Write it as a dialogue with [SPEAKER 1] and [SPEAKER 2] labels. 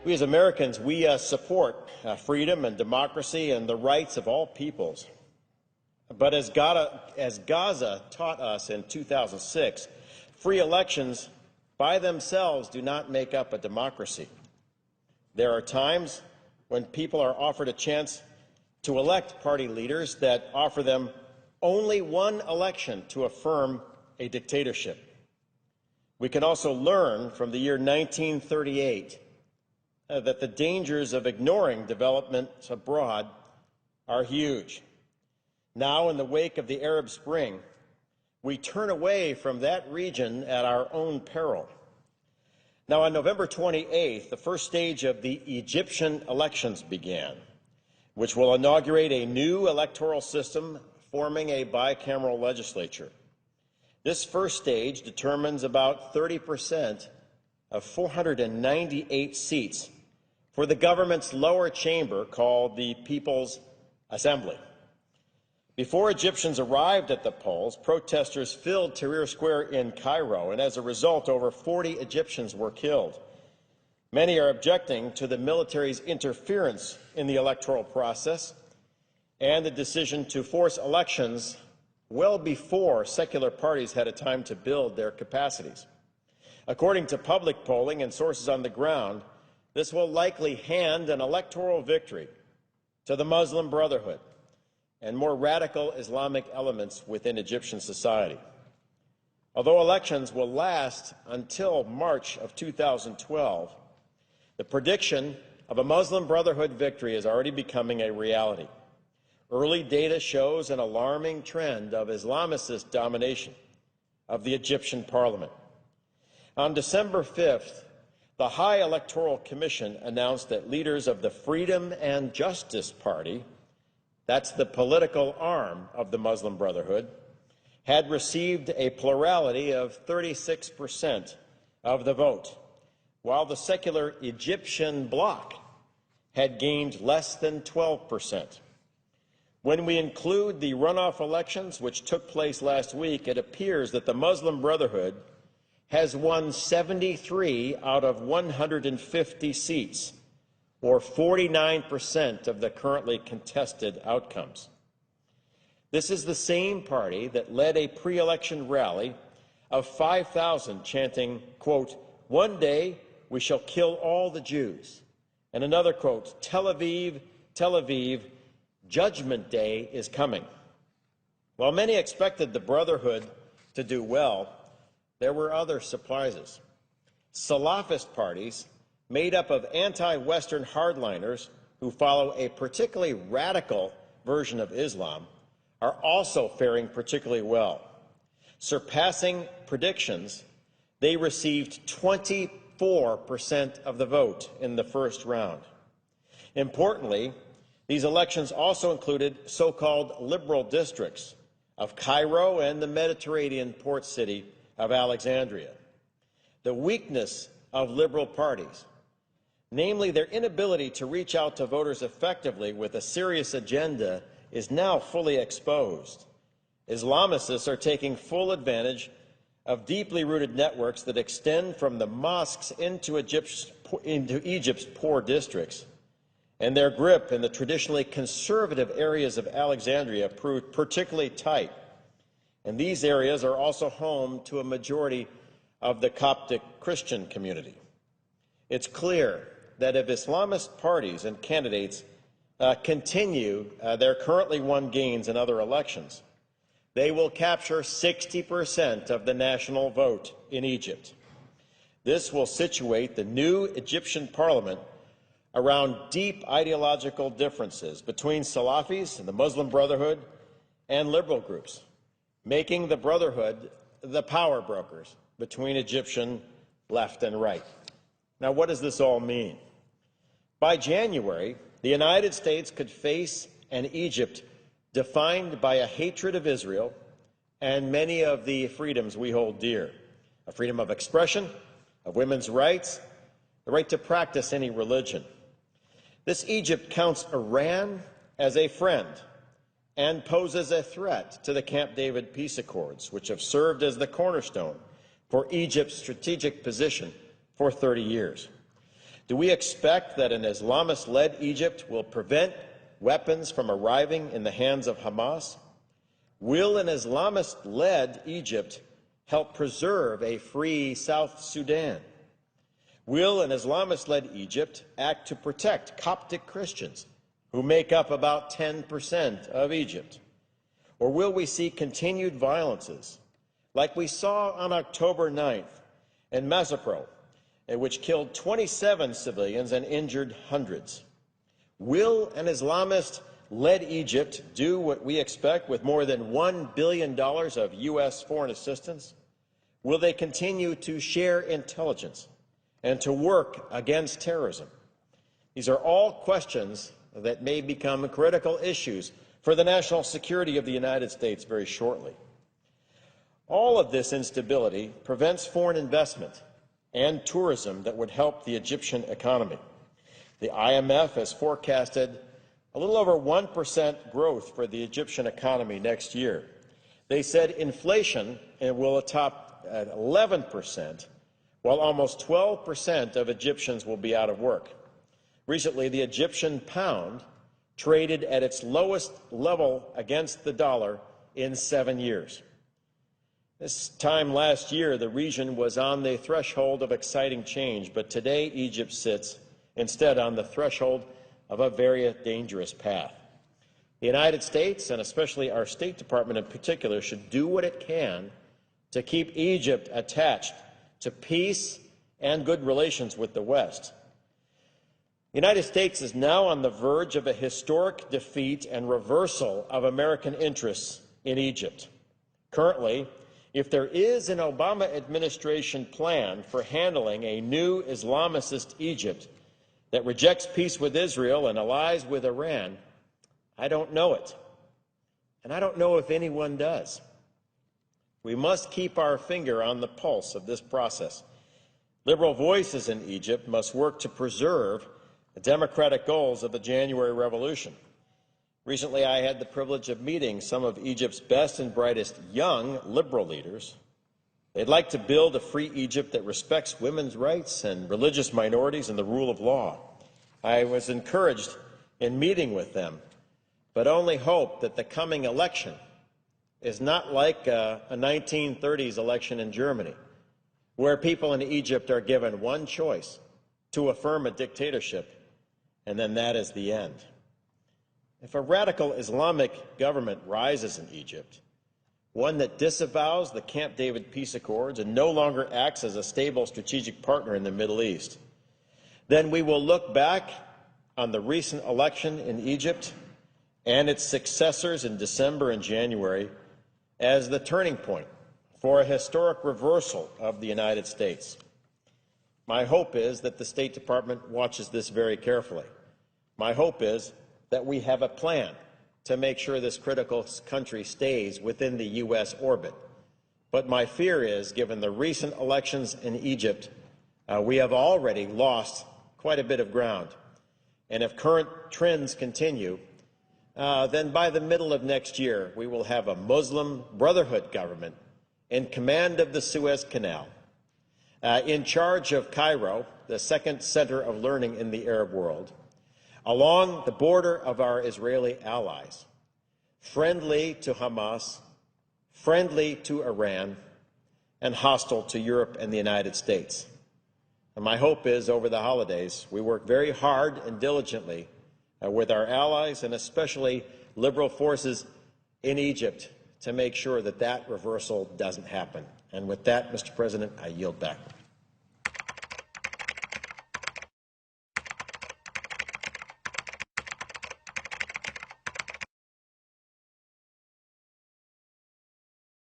[SPEAKER 1] We as Americans, we support freedom and democracy and the rights of all peoples. But as Gaza taught us in 2006, free elections by themselves do not make up a democracy. There are times when people are offered a chance to elect party leaders that offer them only one election to affirm a dictatorship. We can also learn from the year 1938 that the dangers of ignoring developments abroad are huge. Now, in the wake of the Arab Spring, we turn away from that region at our own peril. Now, on November 28th, the first stage of the Egyptian elections began, which will inaugurate a new electoral system forming a bicameral legislature. This first stage determines about 30% of 498 seats for the government's lower chamber called the People's Assembly. Before Egyptians arrived at the polls, protesters filled Tahrir Square in Cairo, and as a result, over 40 Egyptians were killed. Many are objecting to the military's interference in the electoral process and the decision to force elections well before secular parties had a time to build their capacities. According to public polling and sources on the ground, this will likely hand an electoral victory to the Muslim Brotherhood and more radical Islamic elements within Egyptian society. Although elections will last until March of 2012, the prediction of a Muslim Brotherhood victory is already becoming a reality. Early data shows an alarming trend of Islamicist domination of the Egyptian parliament. On December 5th, the High Electoral Commission announced that leaders of the Freedom and Justice Party, that's the political arm of the Muslim Brotherhood, had received a plurality of 36% of the vote, while the secular Egyptian bloc had gained less than 12%. When we include the runoff elections, which took place last week, it appears that the Muslim Brotherhood has won 73 out of 150 seats, or 49% of the currently contested outcomes. This is the same party that led a pre-election rally of 5,000 chanting, quote, "One day we shall kill all the Jews," and another quote, "Tel Aviv, Tel Aviv, Judgment Day is coming." While many expected the Brotherhood to do well, there were other surprises. Salafist parties made up of anti-Western hardliners who follow a particularly radical version of Islam are also faring particularly well. Surpassing predictions, they received 24% of the vote in the first round. Importantly, these elections also included so-called liberal districts of Cairo and the Mediterranean port city of Alexandria. The weakness of liberal parties, namely their inability to reach out to voters effectively with a serious agenda, is now fully exposed. Islamicists are taking full advantage of deeply rooted networks that extend from the mosques into Egypt's poor districts, and their grip in the traditionally conservative areas of Alexandria proved particularly tight. And these areas are also home to a majority of the Coptic Christian community. It's clear that if Islamist parties and candidates continue their currently won gains in other elections, they will capture 60% of the national vote in Egypt. This will situate the new Egyptian parliament around deep ideological differences between Salafis and the Muslim Brotherhood and liberal groups, making the Brotherhood the power brokers between Egyptian left and right. Now, what does this all mean? By January, the United States could face an Egypt defined by a hatred of Israel and many of the freedoms we hold dear: a freedom of expression, of women's rights, the right to practice any religion. This Egypt counts Iran as a friend and poses a threat to the Camp David peace accords, which have served as the cornerstone for Egypt's strategic position for 30 years. Do we expect that an Islamist-led Egypt will prevent weapons from arriving in the hands of Hamas? Will an Islamist-led Egypt help preserve a free South Sudan? Will an Islamist-led Egypt act to protect Coptic Christians, who make up about 10% of Egypt? Or will we see continued violences, like we saw on October 9th in Mazapro, which killed 27 civilians and injured hundreds? Will an Islamist-led Egypt do what we expect with more than $1 billion of U.S. foreign assistance? Will they continue to share intelligence and to work against terrorism? These are all questions that may become critical issues for the national security of the United States very shortly. All of this instability prevents foreign investment and tourism that would help the Egyptian economy. The IMF has forecasted a little over 1% growth for the Egyptian economy next year. They said inflation will top 11%, while almost 12% of Egyptians will be out of work. Recently, the Egyptian pound traded at its lowest level against the dollar in 7 years. This time last year, the region was on the threshold of exciting change, but today Egypt sits instead on the threshold of a very dangerous path. The United States, and especially our State Department in particular, should do what it can to keep Egypt attached to peace and good relations with the West. The United States is now on the verge of a historic defeat and reversal of American interests in Egypt. Currently, if there is an Obama administration plan for handling a new Islamist Egypt that rejects peace with Israel and allies with Iran, I don't know it. And I don't know if anyone does. We must keep our finger on the pulse of this process. Liberal voices in Egypt must work to preserve the democratic goals of the January Revolution. Recently, I had the privilege of meeting some of Egypt's best and brightest young liberal leaders. They'd like to build a free Egypt that respects women's rights and religious minorities and the rule of law. I was encouraged in meeting with them, but only hope that the coming election is not like a 1930s election in Germany, where people in Egypt are given one choice: to affirm a dictatorship, and then that is the end. If a radical Islamic government rises in Egypt, one that disavows the Camp David peace accords and no longer acts as a stable strategic partner in the Middle East, then we will look back on the recent election in Egypt and its successors in December and January as the turning point for a historic reversal of the United States. My hope is that the State Department watches this very carefully. My hope is that we have a plan to make sure this critical country stays within the U.S. orbit. But my fear is, given the recent elections in Egypt, we have already lost quite a bit of ground. And if current trends continue, then by the middle of next year, we will have a Muslim Brotherhood government in command of the Suez Canal, in charge of Cairo, the second center of learning in the Arab world, along the border of our Israeli allies, friendly to Hamas, friendly to Iran, and hostile to Europe and the United States. And my hope is, over the holidays, we work very hard and diligently with our allies, and especially liberal forces in Egypt, to make sure that that reversal doesn't happen. And with that, Mr. President, I yield back.